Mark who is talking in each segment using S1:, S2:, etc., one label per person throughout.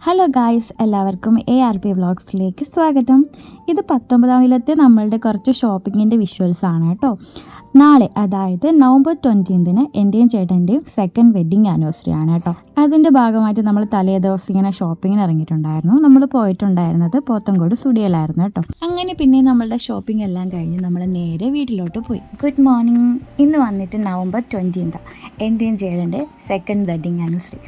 S1: Hello guys, എല്ലാവർക്കും ARP വ്ളോഗ്സിലേക്ക് സ്വാഗതം. ഇത് 19-ാമത്തെ നമ്മളുടെ കുറച്ച് ഷോപ്പിങ്ങിൻ്റെ വിഷ്വൽസ് ആണ് കേട്ടോ. നാളെ, അതായത് നവംബർ 20 എൻ്റെയും ചേട്ടൻ്റെയും സെക്കൻഡ് വെഡ്ഡിങ് ആനിവേഴ്സറി ആണ് കേട്ടോ. അതിൻ്റെ ഭാഗമായിട്ട് നമ്മൾ തലേ ദിവസം ഇങ്ങനെ ഷോപ്പിങ്ങിന് ഇറങ്ങിയിട്ടുണ്ടായിരുന്നു. നമ്മൾ പോയിട്ടുണ്ടായിരുന്നത് പോത്തങ്കോട് സ്റ്റുഡിയോയിലായിരുന്നു കേട്ടോ. അങ്ങനെ പിന്നെ നമ്മളുടെ ഷോപ്പിംഗ് എല്ലാം കഴിഞ്ഞ് നമ്മൾ നേരെ വീട്ടിലോട്ട് പോയി. Good morning. ഇന്ന് വന്നിട്ട് നവംബർ 20 എൻ്റെയും ചേട്ടൻ്റെ സെക്കൻഡ് വെഡ്ഡിങ് ആനിവേഴ്സറി.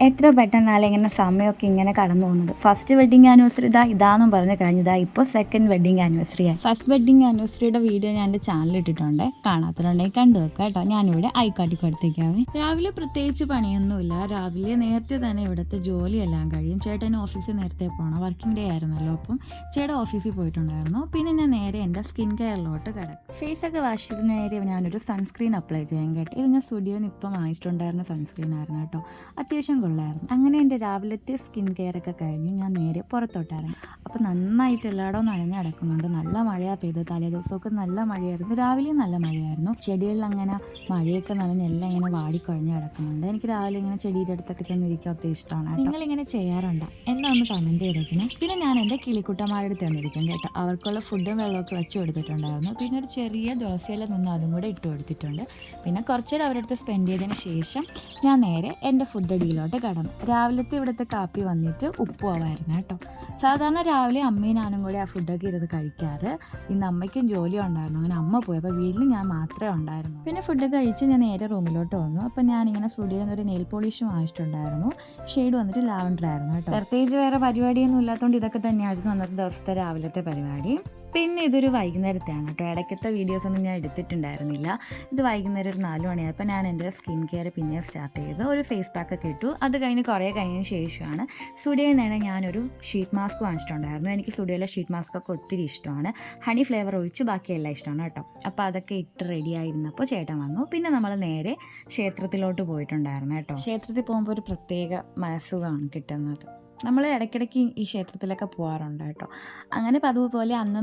S1: എത്ര പെട്ടെന്നാലും ഇങ്ങനെ സമയമൊക്കെ ഇങ്ങനെ കടന്നു പോകുന്നത്. ഫസ്റ്റ് വെഡ്ഡിങ് ആനിവേഴ്സറി ഇതാന്നും പറഞ്ഞ് കഴിഞ്ഞതാ ഇപ്പോൾ സെക്കൻഡ് വെഡ്ഡിങ് ആനിവേഴ്സറി ആയി. ഫസ്റ്റ് വെഡ്ഡിങ് ആനിവേഴ്സറിയുടെ വീഡിയോ ഞാൻ എൻ്റെ ചാനലിൽ ഇട്ടിട്ടുണ്ട്. കാണാത്തതുണ്ടെങ്കിൽ കണ്ടു വെക്കാം കേട്ടോ. ഞാനിവിടെ ഐക്കാട്ടി കൊടുത്തേക്കാവേ. രാവിലെ പ്രത്യേകിച്ച് പണിയൊന്നുമില്ല. രാവിലെ നേരത്തെ തന്നെ ഇവിടുത്തെ ജോലിയെല്ലാം കഴിയും. ചേട്ടന് ഓഫീസിൽ നേരത്തെ പോകണം. വർക്കിംഗ് ഡേ ആയിരുന്നല്ലോ. അപ്പം ചേട്ടൻ ഓഫീസിൽ പോയിട്ടുണ്ടായിരുന്നു. പിന്നെ ഞാൻ നേരെ എൻ്റെ സ്കിൻ കെയറിലോട്ട് കിടക്കും. ഫേസൊക്കെ വാഷ് ചെയ്ത് നേരെ ഞാനൊരു സൺസ്ക്രീൻ അപ്ലൈ ചെയ്യാൻ കേട്ടോ. ഇത് ഞാൻ സ്റ്റുഡിയോയിൽ നിന്ന് ഇപ്പം വാങ്ങിച്ചിട്ടുണ്ടായിരുന്ന സൺസ്ക്രീൻ ആയിരുന്നു കേട്ടോ. അത്യാവശ്യം കൊള്ളായിരുന്നു. അങ്ങനെ എൻ്റെ രാവിലത്തെ സ്കിൻ കെയർ ഒക്കെ കഴിഞ്ഞ് ഞാൻ നേരെ പുറത്തോട്ടിറങ്ങി. അപ്പം നന്നായിട്ട് എല്ലായിടവും നനഞ്ഞ് കിടക്കുന്നുണ്ട്. നല്ല മഴയാണ് പെയ്തത്. തലേ ദിവസമൊക്കെ നല്ല മഴയായിരുന്നു. രാവിലെയും നല്ല മഴയായിരുന്നു. ചെടികളിൽ അങ്ങനെ മഴയൊക്കെ നനഞ്ഞ് എല്ലാം ഇങ്ങനെ വാടിക്കുഴഞ്ഞ് കിടക്കുന്നുണ്ട്. എനിക്ക് രാവിലെ ഇങ്ങനെ ചെടിയുടെ അടുത്തൊക്കെ ചെന്നിരിക്കാൻ ഒത്തിരി ഇഷ്ടമാണ്. നിങ്ങളിങ്ങനെ ചെയ്യാറുണ്ടോ എന്നൊന്ന് കമൻറ്റ് ചെയ്തേക്കണേ. പിന്നെ ഞാൻ എൻ്റെ കിളിക്കുട്ടന്മാരുടെ അടുത്ത് തന്നിരിക്കും കേട്ടോ. അവർക്കുള്ള ഫുഡും വെള്ളമൊക്കെ വെച്ച് കൊടുത്തിട്ടുണ്ടായിരുന്നു. പിന്നെ ഒരു ചെറിയ ദോശയില നിന്ന് അതും കൂടെ ഇട്ട് കൊടുത്തിട്ടുണ്ട്. പിന്നെ കുറച്ചേരം അവരുടെ അടുത്ത് സ്പെൻഡ് ചെയ്തതിന് ശേഷം ഞാൻ നേരെ എൻ്റെ ഫുഡ് അടിയിലോട്ട് കടന്നു. രാവിലത്തെ ഇവിടുത്തെ കാപ്പി വന്നിട്ട് ഉപ്പുമാവായിരുന്നു കേട്ടോ. സാധാരണ രാവിലെ അമ്മയും ഞാനും കൂടി ആ ഫുഡൊക്കെ ഇരുന്ന് കഴിക്കാറ്. ഇന്ന് അമ്മയ്ക്കും ജോലി ഉണ്ടായിരുന്നു. അങ്ങനെ അമ്മ പോയി. അപ്പോൾ വീട്ടിൽ ഞാൻ മാത്രമേ ഉണ്ടായിരുന്നു. പിന്നെ ഫുഡ് കഴിച്ച് ഞാൻ നേരെ റൂമിലോട്ട് വന്നു. അപ്പം ഞാനിങ്ങനെ സ്റ്റുഡിയോയിൽ നിന്ന് ഒരു നെയിൽ പോളിഷ് വാങ്ങിച്ചിട്ടുണ്ടായിരുന്നു. ഷെയ്ഡ് വന്നിട്ട് ലാവൻഡർ ആയിരുന്നു കേട്ടോ. പ്രത്യേകിച്ച് വേറെ പരിപാടിയൊന്നും ഇല്ലാത്തതുകൊണ്ട് ഇതൊക്കെ തന്നെയായിരുന്നു അന്നത്തെ ദിവസത്തെ രാവിലത്തെ പരിപാടി. പിന്നെ ഇതൊരു വൈകുന്നേരത്തെയാണ് കേട്ടോ. ഇടയ്ക്കത്തെ വീഡിയോസൊന്നും ഞാൻ എടുത്തിട്ടുണ്ടായിരുന്നില്ല. ഇത് വൈകുന്നേരം ഒരു 4 മണിയായപ്പോൾ ഞാൻ എൻ്റെ സ്കിൻ കെയർ പിന്നെ സ്റ്റാർട്ട് ചെയ്തു. ഒരു ഫേസ് പാക്കൊക്കെ ഇട്ടു. അത് കഴിഞ്ഞ് കുറേ കഴിഞ്ഞതിന് ശേഷമാണ് സ്റ്റുഡിയോയിൽ നിന്നാണ് ഞാനൊരു ഷീറ്റ് മാസ്ക് വാങ്ങിച്ചിട്ടുണ്ടായിരുന്നു. എനിക്ക് സ്റ്റുഡിയോയിലെ ഷീറ്റ് മാസ്ക് ഒക്കെ ഒത്തിരി ഇഷ്ടമാണ്. ഹണി ഫ്ലേവർ ഒഴിച്ച് ബാക്കിയെല്ലാം ഇഷ്ടമാണ് കേട്ടോ. അപ്പോൾ അതൊക്കെ ഇട്ട് റെഡി ആയിരുന്നപ്പോൾ ചേട്ടൻ വന്നു. പിന്നെ നമ്മൾ നേരെ ക്ഷേത്രത്തിലോട്ട് പോയിട്ടുണ്ടായിരുന്നു കേട്ടോ. ക്ഷേത്രത്തിൽ പോകുമ്പോൾ ഒരു പ്രത്യേക മനസ്സുഖമാണ് കിട്ടുന്നത്. നമ്മൾ ഇടയ്ക്കിടയ്ക്ക് ഈ ക്ഷേത്രത്തിലൊക്കെ പോകാറുണ്ട് കേട്ടോ. അങ്ങനെ പതിവ് പോലെ അന്ന്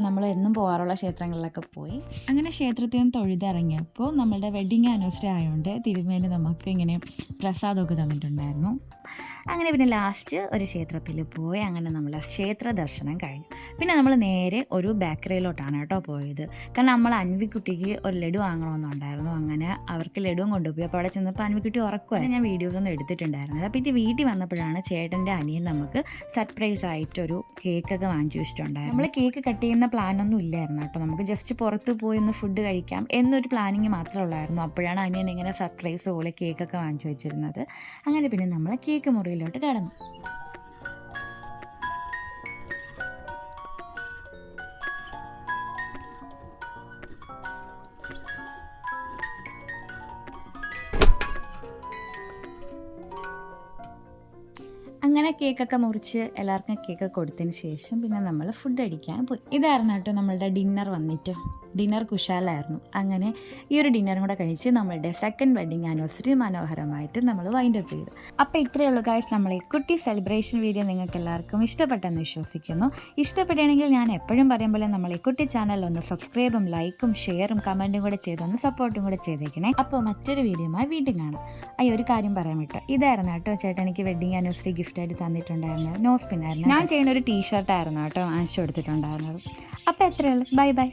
S1: നമ്മൾ എന്നും പോകാറുള്ള ക്ഷേത്രങ്ങളിലൊക്കെ പോയി. അങ്ങനെ ക്ഷേത്രത്തിൽ നിന്ന് തൊഴുതിറങ്ങിയപ്പോൾ നമ്മളുടെ വെഡ്ഡിങ് ആനിവേഴ്സറി ആയതുകൊണ്ട് തിരുമേനി നമുക്ക് ഇങ്ങനെ പ്രസാദമൊക്കെ തന്നിട്ടുണ്ടായിരുന്നു. അങ്ങനെ പിന്നെ ലാസ്റ്റ് ഒരു ക്ഷേത്രത്തിൽ പോയി. അങ്ങനെ നമ്മൾ ക്ഷേത്ര ദർശനം കഴിഞ്ഞു. പിന്നെ നമ്മൾ നേരെ ഒരു ബേക്കറിയിലോട്ടാണ് കേട്ടോ പോയത്. കാരണം നമ്മൾ അൻവിക്കുട്ടിക്ക് ഒരു ലഡു വാങ്ങണമെന്നുണ്ടായിരുന്നു. അങ്ങനെ അവർക്ക് ലഡുവും കൊണ്ടുപോയി. അപ്പോൾ അവിടെ ചെന്നപ്പോൾ അൻവിക്കുട്ടി ഉറക്കുമായിരുന്നു. ഞാൻ വീഡിയോസൊന്നും എടുത്തിട്ടുണ്ടായിരുന്നില്ല. പിന്നെ വീട്ടിൽ വന്നപ്പോഴാണ് ചേട്ടൻ്റെ അനിയൻ നമുക്ക് സർപ്രൈസ് ആയിട്ടൊരു കേക്കൊക്കെ വാങ്ങിച്ചു വെച്ചിട്ടുണ്ടായിരുന്നു. നമ്മൾ കേക്ക് കട്ട് ചെയ്യുന്ന പ്ലാനൊന്നും ഇല്ലായിരുന്നു കേട്ടോ. നമുക്ക് ജസ്റ്റ് പുറത്ത് പോയി ഒന്ന് ഫുഡ് കഴിക്കാം എന്നൊരു പ്ലാനിങ് മാത്രമേ ഉള്ളായിരുന്നു. അപ്പോഴാണ് അനിയൻ ഇങ്ങനെ സർപ്രൈസ് പോലെ കേക്കൊക്കെ വാങ്ങിച്ചു വെച്ചിരുന്നത്. അങ്ങനെ പിന്നെ നമ്മൾ കേക്ക് മുറിയിലോട്ട് കടന്നു. അങ്ങനെ കേക്കൊക്കെ മുറിച്ച് എല്ലാവർക്കും കേക്ക് കൊടുത്തതിന് ശേഷം പിന്നെ നമ്മൾ ഫുഡ് അടിക്കാൻ പോയി. ഇതായിരുന്നു കേട്ടോ നമ്മളുടെ ഡിന്നർ വന്നിട്ട്. ഡിന്നർ കുശാലായിരുന്നു. അങ്ങനെ ഈ ഒരു ഡിന്നറും കൂടെ കഴിച്ച് നമ്മളുടെ സെക്കൻഡ് വെഡ്ഡിങ് ആനിവേഴ്സറി മനോഹരമായിട്ട് നമ്മൾ വൈൻഡ് അപ്പ് ചെയ്തു. അപ്പോൾ ഇത്രയേ ഉള്ളൂ ഗായ്സ്. നമ്മളെ കുട്ടി സെലിബ്രേഷൻ വീഡിയോ നിങ്ങൾക്ക് എല്ലാവർക്കും ഇഷ്ടപ്പെട്ടെന്ന് വിശ്വസിക്കുന്നു. ഇഷ്ടപ്പെടുകയാണെങ്കിൽ ഞാൻ എപ്പോഴും പറയും പോലെ നമ്മളെ കുട്ടി ചാനൽ ഒന്ന് സബ്സ്ക്രൈബും ലൈക്കും ഷെയറും കമൻറ്റും കൂടെ ചെയ്തൊന്ന് സപ്പോർട്ടും കൂടെ ചെയ്തേക്കണേ. അപ്പോൾ മറ്റൊരു വീഡിയോയുമായി വീണ്ടും കാണാം. ഒരു കാര്യം പറയാൻ വിട്ടോ. ഇതായിരുന്നു കേട്ടോ ചേട്ടൻ എനിക്ക് വെഡ്ഡിങ് ആനിവേഴ്സറി ഗിഫ്റ്റായിട്ട് തന്നിട്ടുണ്ടായിരുന്നത്. നോസ് പിന്നായിരുന്നു. ഞാൻ ചെയ്യുന്ന ഒരു ടീഷർട്ടായിരുന്നു കേട്ടോ വാങ്ങിച്ചു കൊടുത്തിട്ടുണ്ടായിരുന്നത്. അപ്പോൾ എത്രയേ ഉള്ളൂ. Bye bye.